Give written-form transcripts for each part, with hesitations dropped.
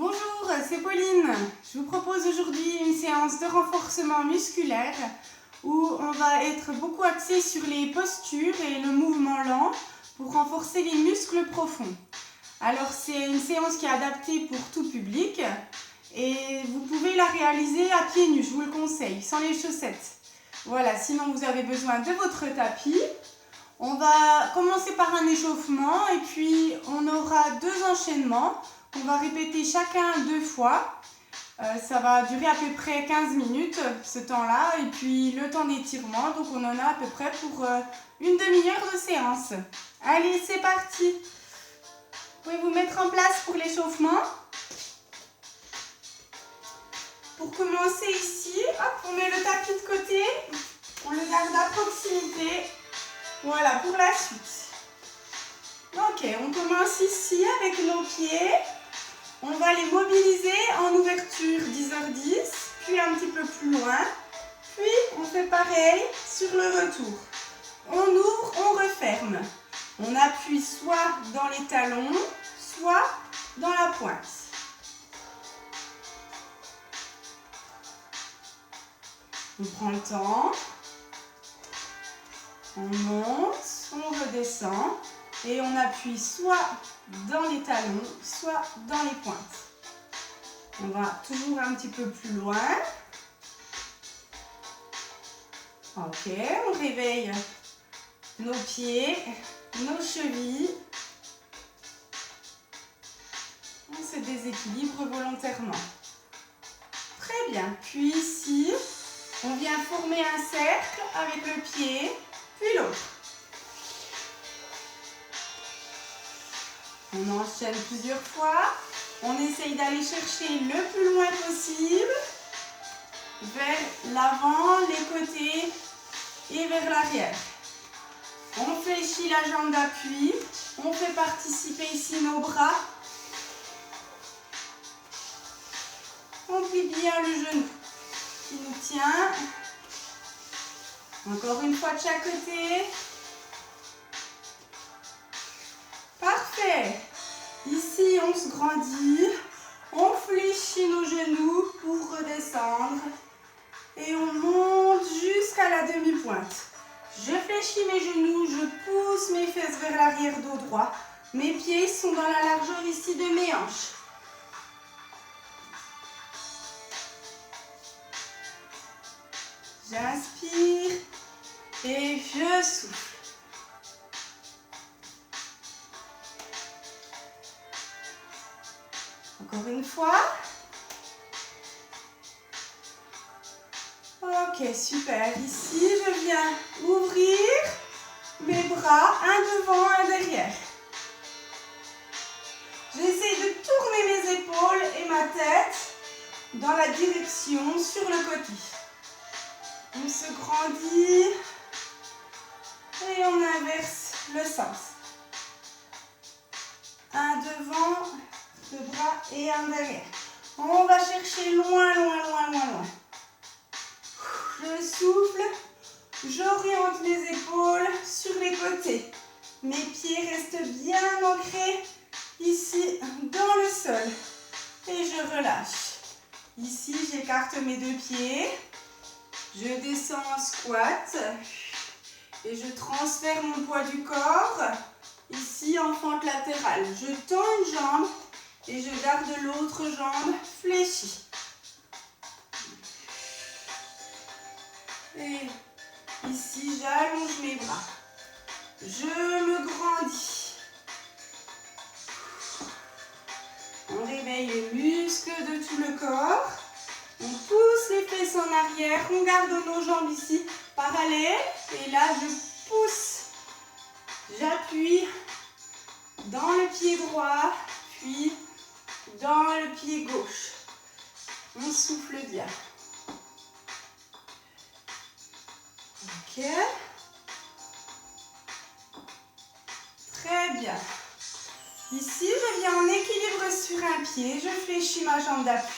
Bonjour, c'est Pauline. Je vous propose aujourd'hui une séance de renforcement musculaire où on va être beaucoup axé sur les postures et le mouvement lent pour renforcer les muscles profonds. Alors c'est une séance qui est adaptée pour tout public et vous pouvez la réaliser à pieds nus, je vous le conseille, sans les chaussettes. Voilà, sinon vous avez besoin de votre tapis. On va commencer par un échauffement et puis on aura 2 enchaînements. On va répéter chacun 2 fois. Ça va durer à peu près 15 minutes ce temps-là et puis le temps d'étirement. Donc on en a à peu près pour une demi-heure de séance. Allez, c'est parti. Vous pouvez vous mettre en place pour l'échauffement. Pour commencer ici, hop, on met le tapis de côté. On le garde à proximité. Voilà, pour la suite. Ok, on commence ici avec nos pieds. On va les mobiliser en ouverture 10h10, puis un petit peu plus loin. Puis on fait pareil sur le retour. On ouvre, on referme. On appuie soit dans les talons, soit dans la pointe. On prend le temps. On monte, on redescend et on appuie soit dans les talons, soit dans les pointes. On va toujours un petit peu plus loin. Ok, on réveille nos pieds, nos chevilles. On se déséquilibre volontairement. Très bien. Puis ici, on vient former un cercle avec le pied, puis l'autre. On enchaîne plusieurs fois. On essaye d'aller chercher le plus loin possible vers l'avant, les côtés et vers l'arrière. On fléchit la jambe d'appui. On fait participer ici nos bras. On plie bien le genou qui nous tient. Encore une fois de chaque côté. Parfait. Ici, on se grandit. On fléchit nos genoux pour redescendre. Et on monte jusqu'à la demi-pointe. Je fléchis mes genoux, je pousse mes fesses vers l'arrière dos droit. Mes pieds sont dans la largeur ici de mes hanches. J'inspire et je souffle. Encore une fois. Ok, super. Ici, je viens ouvrir mes bras, un devant, un derrière. J'essaie de tourner mes épaules et ma tête dans la direction sur le côté. On se grandit et on inverse le sens. Un devant, 2 bras et un derrière. On va chercher loin, loin, loin, loin, loin. Je souffle, j'oriente les épaules sur les côtés. Mes pieds restent bien ancrés ici dans le sol. Et je relâche. Ici, j'écarte mes 2 pieds. Je descends en squat. Et je transfère mon poids du corps ici en fente latérale. Je tends une jambe et je garde l'autre jambe fléchie. Et ici, j'allonge mes bras. Je me grandis. On réveille les muscles de tout le corps. On pousse les fesses en arrière. On garde nos jambes ici parallèles. Et là, je pousse. J'appuie dans le pied droit, puis dans le pied gauche. On souffle bien. Ok. Très bien. Ici, je viens en équilibre sur un pied. Je fléchis ma jambe d'appui.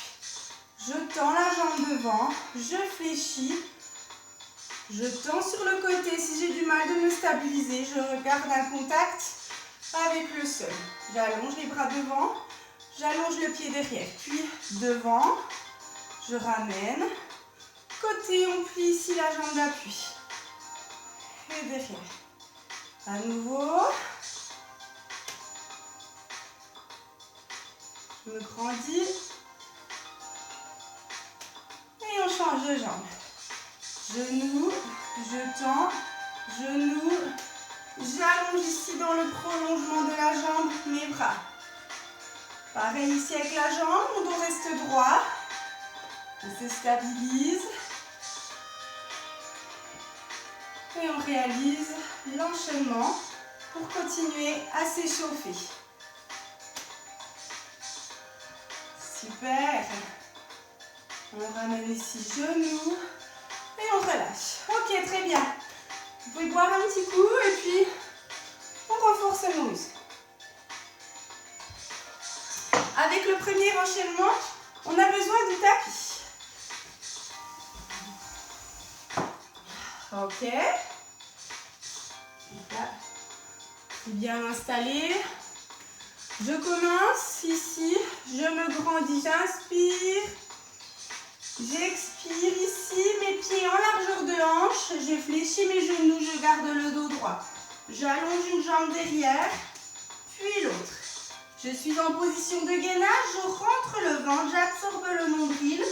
Je tends la jambe devant. Je fléchis. Je tends sur le côté. Si j'ai du mal de me stabiliser, je garde un contact avec le sol. J'allonge les bras devant. J'allonge j'allonge le pied derrière. Puis devant, je ramène. Côté, on plie ici la jambe d'appui. Et derrière. À nouveau. Je me grandis. Et on change de jambe. Genou, je tends, genou. J'allonge ici dans le prolongement de la jambe mes bras. Pareil ici avec la jambe, mon dos reste droit. On se stabilise. Et on réalise l'enchaînement pour continuer à s'échauffer. Super. On ramène ici genou et on relâche. Ok, très bien. Vous pouvez boire un petit coup et puis on renforce nos muscles. Avec le premier enchaînement, on a besoin du tapis. Ok. Là, c'est bien installé. Je commence ici, je me grandis, j'inspire. J'expire ici, mes pieds en largeur de hanche. Je fléchis mes genoux, je garde le dos droit. J'allonge une jambe derrière, puis l'autre. Je suis en position de gainage, je rentre le ventre, j'absorbe le nombril.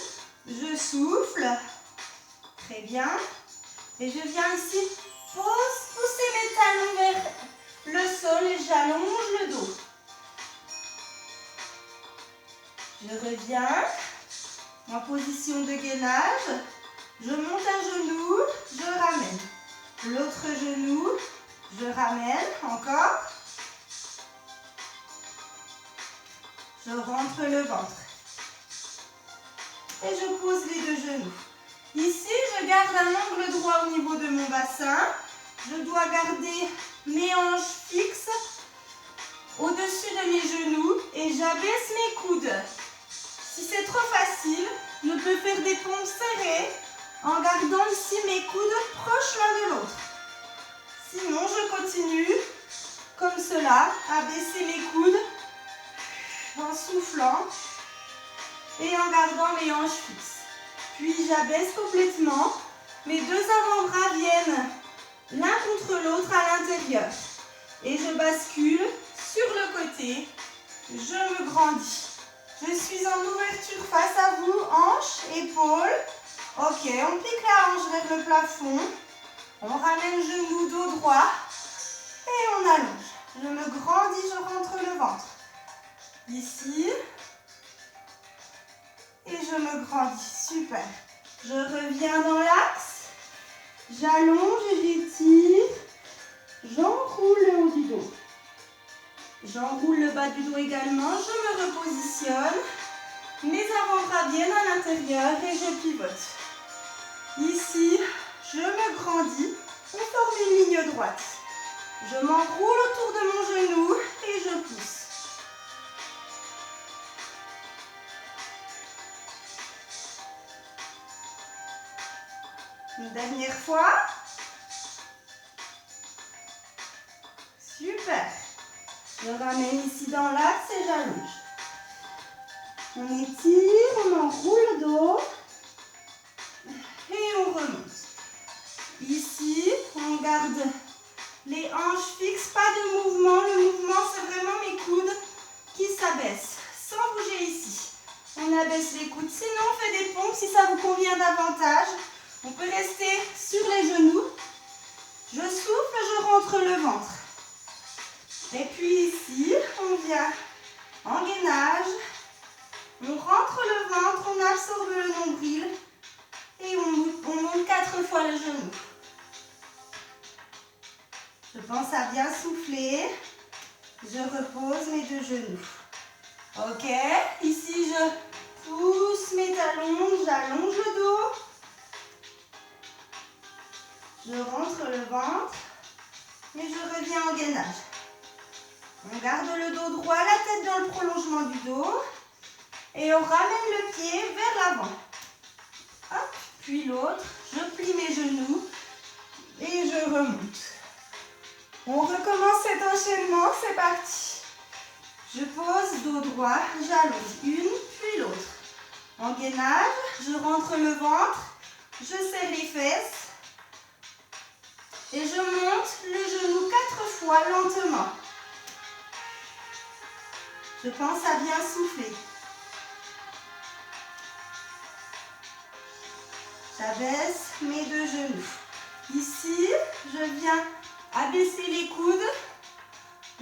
Je souffle. Très bien. Et je viens ici pousser mes talons vers le sol et j'allonge le dos. Je reviens en position de gainage. Je monte un genou, je ramène. L'autre genou, je ramène. Encore. Je rentre le ventre. Et je pose les deux genoux. Ici, je garde un angle droit au niveau de mon bassin. Je dois garder mes hanches fixes au-dessus de mes genoux et j'abaisse mes coudes. Si c'est trop facile, je peux faire des pompes serrées en gardant ici mes coudes proches l'un de l'autre. Sinon, je continue comme cela, à baisser mes coudes en soufflant et en gardant mes hanches fixes. Puis j'abaisse complètement. Mes deux avant-bras viennent l'un contre l'autre à l'intérieur. Et je bascule sur le côté. Je me grandis. Je suis en ouverture face à vous, hanches, épaules. Ok, on pique la hanche vers le plafond. On ramène genou, dos droit. Et on allonge. Je me grandis, je rentre le ventre. Ici. Et je me grandis. Super. Je reviens dans l'axe. J'allonge et j'étire. J'enroule le haut du dos. J'enroule le bas du dos également. Je me repositionne. Mes avant-bras viennent à l'intérieur et je pivote. Ici, je me grandis. On forme une ligne droite. Je m'enroule autour de mon genou et je pousse. Une dernière fois. Super. Je ramène ici dans l'axe et j'allonge. On étire, on enroule le dos. Et on remonte. Ici, on garde les hanches fixes, pas de mouvement. Le mouvement, c'est vraiment mes coudes qui s'abaissent. Sans bouger ici. On abaisse les coudes. Sinon, on fait des pompes si ça vous convient davantage. On peut rester sur les genoux. Je souffle, je rentre le ventre. Et puis ici, on vient en gainage. On rentre le ventre, on absorbe le nombril. Et on monte 4 fois le genou. Je pense à bien souffler. Je repose mes deux genoux. Ok, ici je pousse mes talons, j'allonge le dos. Je rentre le ventre et je reviens en gainage. On garde le dos droit, la tête dans le prolongement du dos. Et on ramène le pied vers l'avant. Hop, puis l'autre, je plie mes genoux et je remonte. On recommence cet enchaînement, c'est parti. Je pose, dos droit, j'allonge une, puis l'autre. En gainage, je rentre le ventre, je serre les fesses et je monte le genou 4 fois lentement. Je pense à bien souffler. J'abaisse mes 2 genoux. Ici, je viens abaisser les coudes.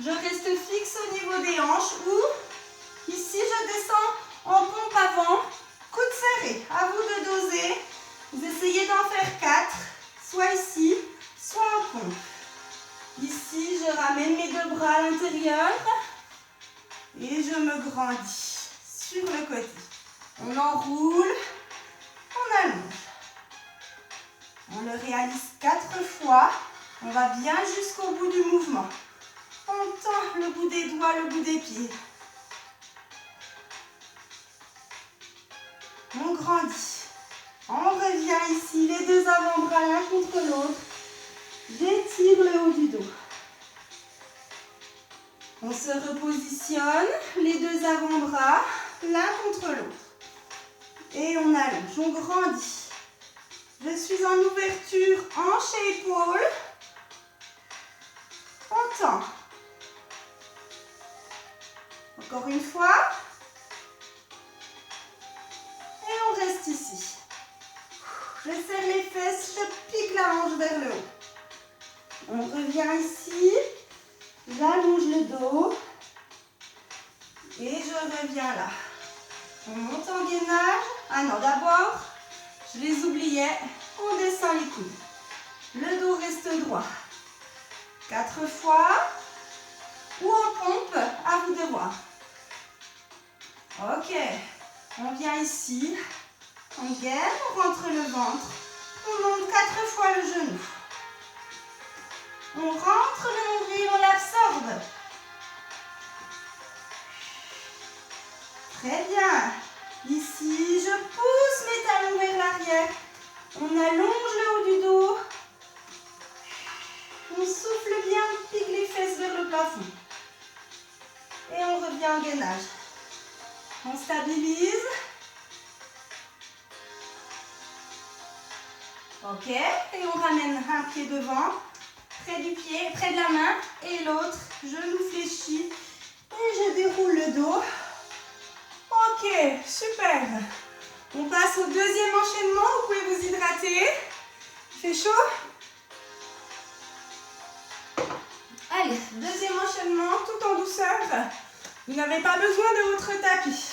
Je reste fixe au niveau des hanches ou ici je descends en pompe avant, coude serré. À vous de doser. Vous essayez d'en faire 4, soit ici, soit en pompe. Ici, je ramène mes 2 bras à l'intérieur et je me grandis sur le côté. On enroule, on allonge. On le réalise 4 fois. On va bien jusqu'au bout du mouvement. On tend le bout des doigts, le bout des pieds. On grandit. On revient ici, les 2 avant-bras l'un contre l'autre. J'étire le haut du dos. On se repositionne, les 2 avant-bras l'un contre l'autre. Et on allonge, on grandit. Je suis en ouverture, hanches et épaules. On tend. Encore une fois. Et on reste ici. Je serre les fesses, je pique la hanche vers le haut. On revient ici. J'allonge le dos. Et je reviens là. On monte en gainage. Ah non, d'abord, je les oubliais. On descend les coudes. Le dos reste droit. 4 fois. Ou en pompe, à vous de voir. Ok. On vient ici. On gaine, on rentre le ventre. On monte 4 fois le genou. On rentre le nombril, on l'absorbe. Très bien. Ici, je pousse mes talons vers l'arrière. On allonge le haut du dos. On souffle bien, on pique les fesses vers le plafond. Et on revient en gainage. On stabilise. Ok. Et on ramène un pied devant, près du pied, près de la main. Et l'autre, genou fléchi. Et je déroule le dos. Ok, super. On passe au 2e enchaînement. Vous pouvez vous hydrater. Il fait chaud? Allez, 2e enchaînement, tout en douceur. Vous n'avez pas besoin de votre tapis.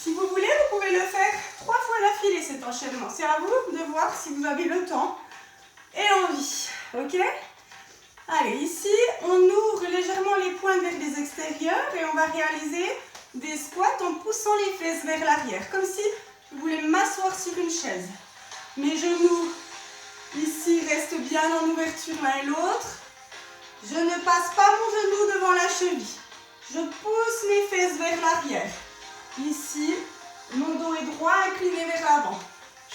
Si vous voulez, vous pouvez le faire 3 fois d'affilée cet enchaînement. C'est à vous de voir si vous avez le temps et l'envie. Ok? Allez, ici, on ouvre légèrement les pointes vers les extérieurs et on va réaliser des squats en poussant les fesses vers l'arrière. Comme si je voulais m'asseoir sur une chaise. Mes genoux, ici, restent bien en ouverture l'un et l'autre. Je ne passe pas mon genou devant la cheville. Je pousse mes fesses vers l'arrière. Ici, mon dos est droit, incliné vers l'avant.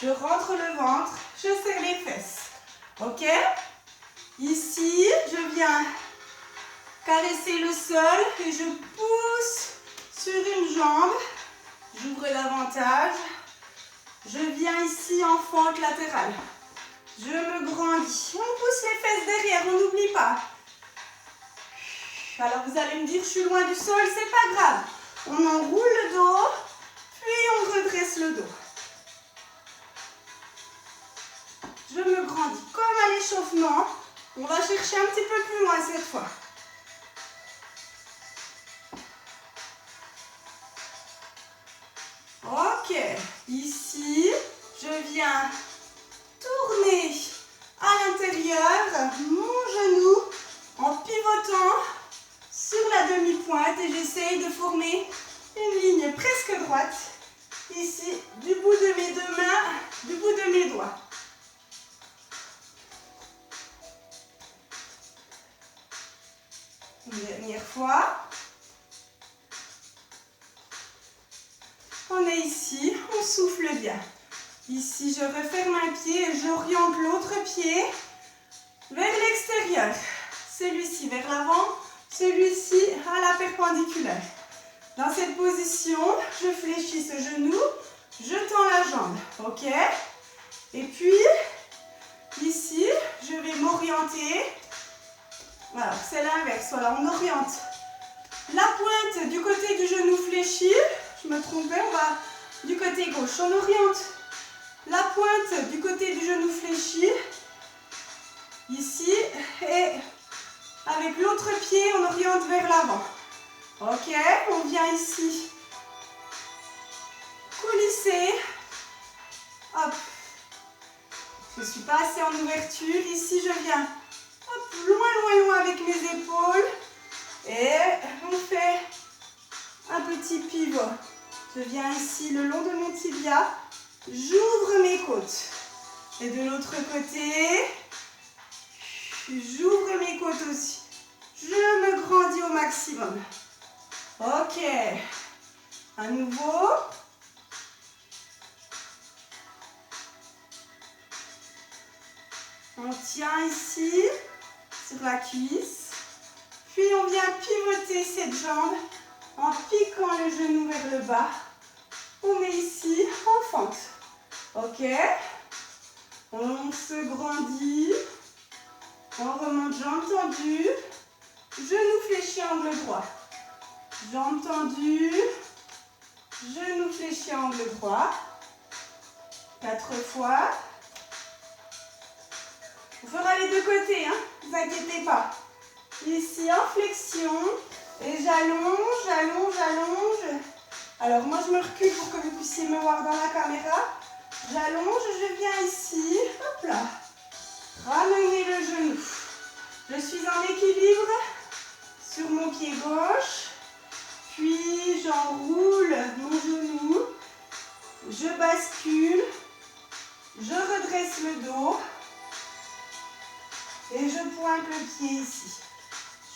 Je rentre le ventre, je serre les fesses. Ok? Ici, je viens caresser le sol et je pousse sur une jambe. J'ouvre davantage. Je viens ici en fente latérale. Je me grandis. On pousse les fesses derrière, on n'oublie pas. Alors vous allez me dire, je suis loin du sol, c'est pas grave. On enroule le dos, puis on redresse le dos. Je me grandis comme à l'échauffement. On va chercher un petit peu plus loin cette fois. Ok, ici, je viens tourner à l'intérieur mon genou en pivotant sur la demi-pointe et j'essaye de former une ligne presque droite ici du bout de mes 2 mains, du bout de mes doigts. Une dernière fois. On est ici, on souffle bien. Ici, je referme un pied et j'oriente l'autre pied vers l'extérieur. Celui-ci vers l'avant, celui-ci à la perpendiculaire. Dans cette position, je fléchis ce genou, je tends la jambe, ok? Et puis, ici, je vais m'orienter. Alors, c'est l'inverse, voilà, on oriente la pointe du côté du genou fléchi. Je me trompais, on va du côté gauche. On oriente la pointe du côté du genou fléchi, ici, et avec l'autre pied, on oriente vers l'avant. Ok, on vient ici, coulisser, hop, je ne suis pas assez en ouverture, ici je viens, hop, loin avec mes épaules, et on fait un petit pivot. Je viens ici le long de mon tibia, j'ouvre mes côtes, et de l'autre côté, j'ouvre mes côtes aussi, je me grandis au maximum. Ok, à nouveau. On tient ici sur la cuisse, puis on vient pivoter cette jambe en piquant le genou vers le bas. On met ici en fente. Ok, on se grandit, on remonte jambe tendue, genou fléchi angle droit. Jambe tendue, genou fléchi angle droit. 4 fois. On fera les deux côtés, hein, ne vous inquiétez pas. Ici en flexion et j'allonge, j'allonge, j'allonge. Alors moi je me recule pour que vous puissiez me voir dans la caméra. J'allonge, je viens ici, hop là. Ramener le genou. Je suis en équilibre sur mon pied gauche. Puis j'enroule mon genou, je bascule, je redresse le dos et je pointe le pied ici.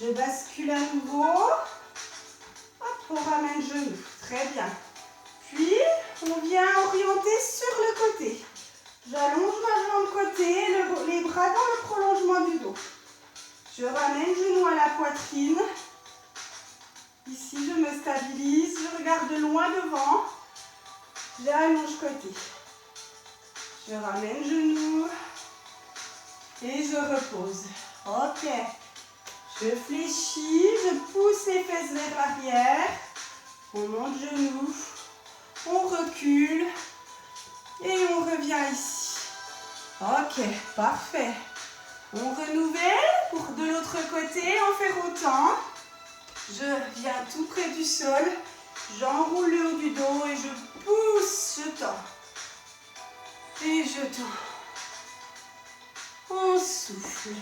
Je bascule à nouveau, hop, on ramène le genou, très bien. Puis on vient orienter sur le côté. J'allonge ma jambe côté, les bras dans le prolongement du dos. Je ramène le genou à la poitrine. Ici, je me stabilise, je regarde loin devant, j'allonge côté. Je ramène genou et je repose. Ok, je fléchis, je pousse les fesses vers l'arrière, on monte genou, on recule et on revient ici. Ok, parfait. On renouvelle pour de l'autre côté, en faire autant. Je viens tout près du sol, j'enroule le haut du dos et je pousse, je tends. Et je tends. On souffle.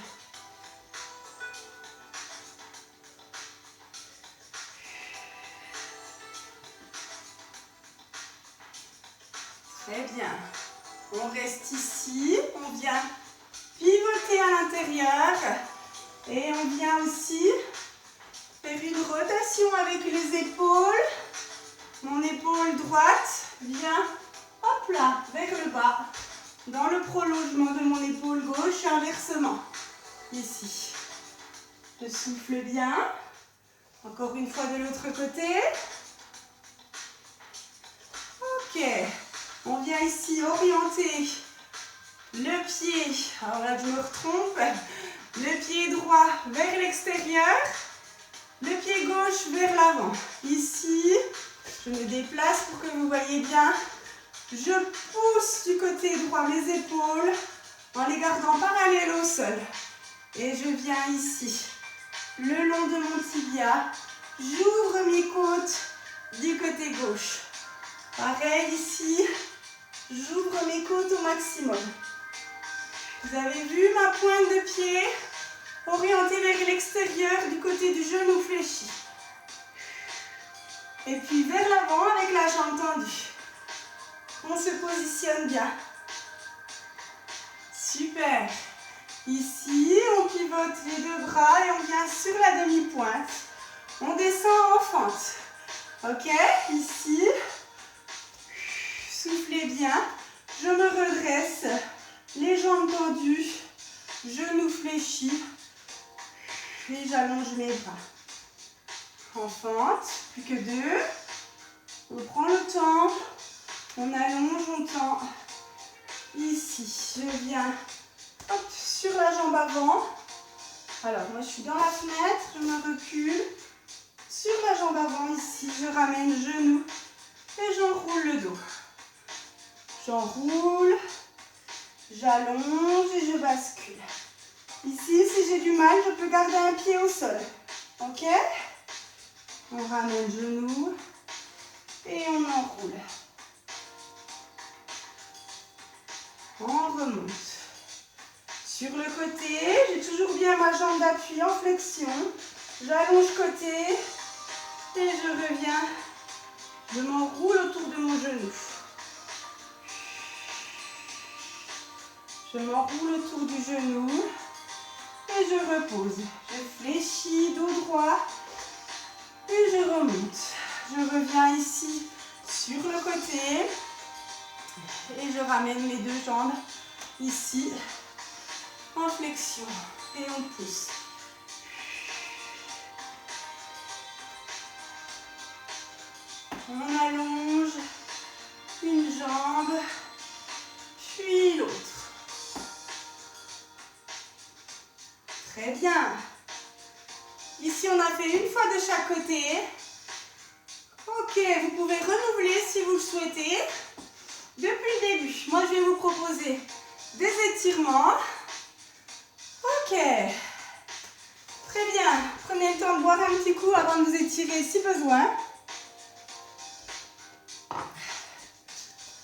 Très bien. On reste ici, on vient pivoter à l'intérieur et on vient aussi faire une rotation avec les épaules. Mon épaule droite vient, hop là, vers le bas, dans le prolongement de mon épaule gauche et inversement. Ici. Je souffle bien. Encore une fois de l'autre côté. Ok. On vient ici orienter le pied. Alors là, je me retrompe. Le pied droit vers l'extérieur. Le pied gauche vers l'avant. Ici, je me déplace pour que vous voyez bien. Je pousse du côté droit mes épaules en les gardant parallèles au sol. Et je viens ici, le long de mon tibia. J'ouvre mes côtes du côté gauche. Pareil ici, j'ouvre mes côtes au maximum. Vous avez vu ma pointe de pied orientée vers l'extérieur du côté du genou fléchi. Et puis vers l'avant avec la jambe tendue. On se positionne bien. Super. Ici, on pivote les deux bras et on vient sur la demi-pointe. On descend en fente. Ok, ici. Soufflez bien. Je me redresse. Les jambes tendues. Genoux fléchis. Et j'allonge mes bras. En fente, plus que 2. On prend le temps. On allonge, on tend. Ici, je viens hop, sur la jambe avant. Alors, moi, je suis dans la fenêtre. Je me recule. Sur la jambe avant, ici, je ramène genou. Et j'enroule le dos. J'enroule. J'allonge et je bascule. Ici, si j'ai du mal, je peux garder un pied au sol. Ok? On ramène genou et on enroule. On remonte. Sur le côté, j'ai toujours bien ma jambe d'appui en flexion. J'allonge côté et je reviens. Je m'enroule autour de mon genou. Je m'enroule autour du genou et je repose. Je fléchis dos droit et je remonte. Je reviens ici sur le côté et je ramène mes deux jambes ici en flexion et on pousse. On allonge une jambe puis l'autre. Très bien. Ici, on a fait une fois de chaque côté. Ok, vous pouvez renouveler si vous le souhaitez. Depuis le début, moi, je vais vous proposer des étirements. Ok. Très bien. Prenez le temps de boire un petit coup avant de vous étirer si besoin.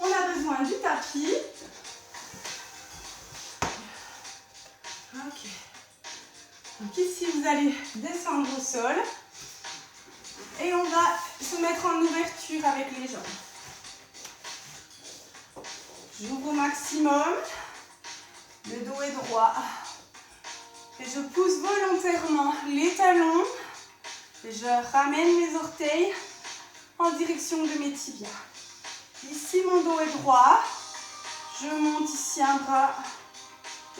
On a besoin du tapis. Ok. Donc ici, vous allez descendre au sol et on va se mettre en ouverture avec les jambes. J'ouvre au maximum, le dos est droit et je pousse volontairement les talons et je ramène mes orteils en direction de mes tibias. Ici, mon dos est droit, je monte ici un bras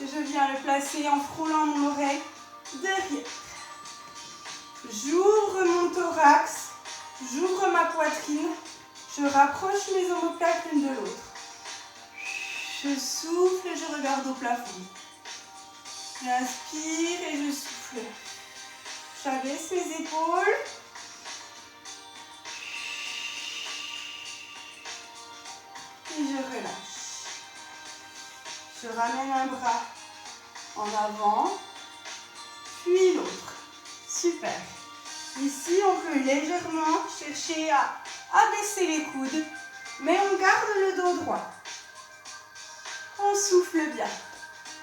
et je viens le placer en frôlant mon oreille derrière. J'ouvre mon thorax, j'ouvre ma poitrine, je rapproche mes omoplates l'une de l'autre. Je souffle et je regarde au plafond. J'inspire et je souffle. J'abaisse mes épaules. Et je relâche. Je ramène un bras en avant, puis l'autre. Super. Ici, on peut légèrement chercher à abaisser les coudes, mais on garde le dos droit. On souffle bien.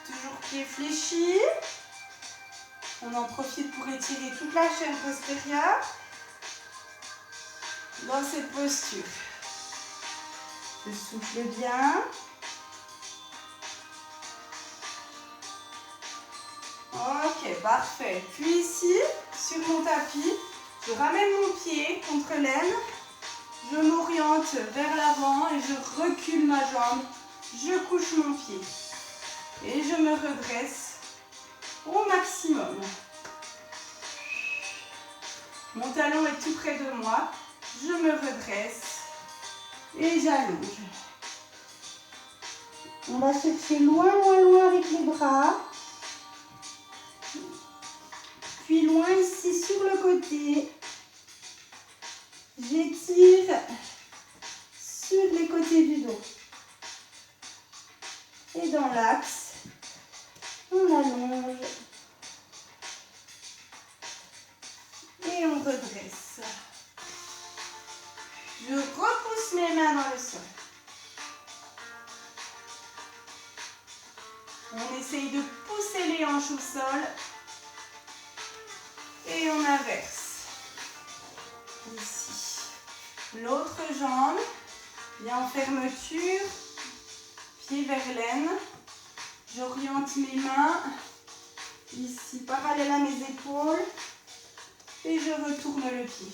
Toujours pied fléchi. On en profite pour étirer toute la chaîne postérieure dans cette posture. Je souffle bien. Ok, parfait. Puis ici, sur mon tapis, je ramène mon pied contre l'aine. Je m'oriente vers l'avant et je recule ma jambe. Je couche mon pied. Et je me redresse au maximum. Mon talon est tout près de moi. Je me redresse et j'allonge. On va chercher loin, loin, loin avec les bras. Puis loin ici sur le côté. J'étire sur les côtés du dos. Et dans l'axe, on allonge. Et on redresse. Je repousse mes mains dans le sol. On essaye de pousser les hanches au sol. Et on inverse. Ici. L'autre jambe. Bien en fermeture. Pied vers l'aine. J'oriente mes mains. Ici, parallèle à mes épaules. Et je retourne le pied.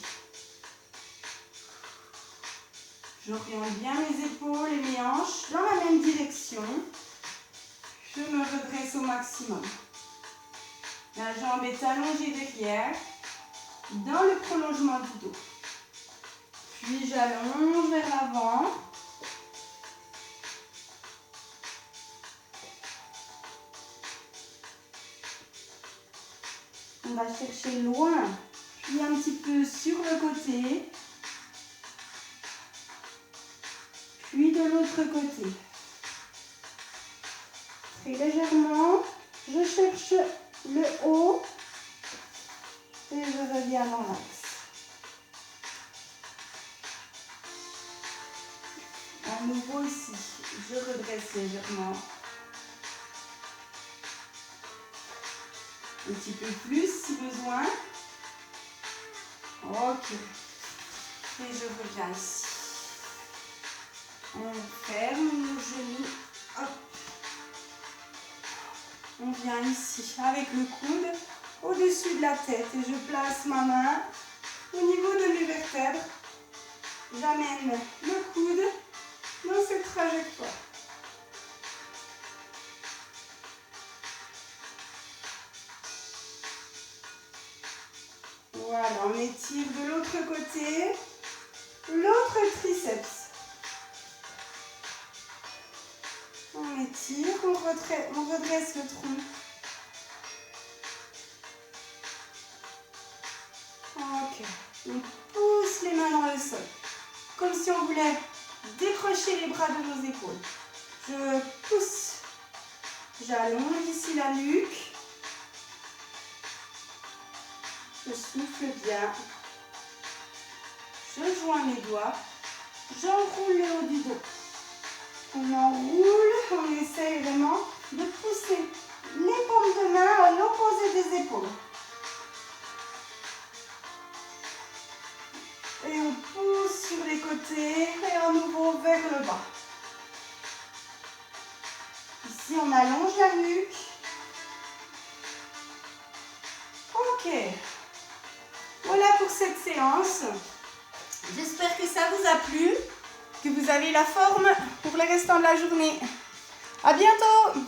J'oriente bien mes épaules et mes hanches dans la même direction. Je me redresse au maximum. La jambe est allongée derrière. dans le prolongement du dos. Puis j'allonge vers l'avant. On va chercher loin, puis un petit peu sur le côté. Puis de l'autre côté. Très légèrement, je cherche le haut et je reviens dans l'axe. À nouveau ici, je redresse légèrement. Un petit peu plus si besoin. Ok. Et je reviens ici. On ferme nos genoux. Hop. On vient ici avec le coude au-dessus de la tête et je place ma main au niveau de mes vertèbres. J'amène le coude dans cette trajectoire. Voilà, on étire de l'autre côté l'autre triceps. On étire, on redresse le tronc. Ok, on pousse les mains dans le sol, comme si on voulait décrocher les bras de nos épaules. Je pousse, j'allonge ici la nuque. Je souffle bien. Je joins mes doigts. J'enroule le haut du dos. On enroule, on essaye vraiment de pousser les paumes de main à l'opposé des épaules. Et on pousse sur les côtés et à nouveau vers le bas. Ici, on allonge la nuque. Ok. Voilà pour cette séance. J'espère que ça vous a plu, que vous avez la forme pour le restant de la journée. À bientôt!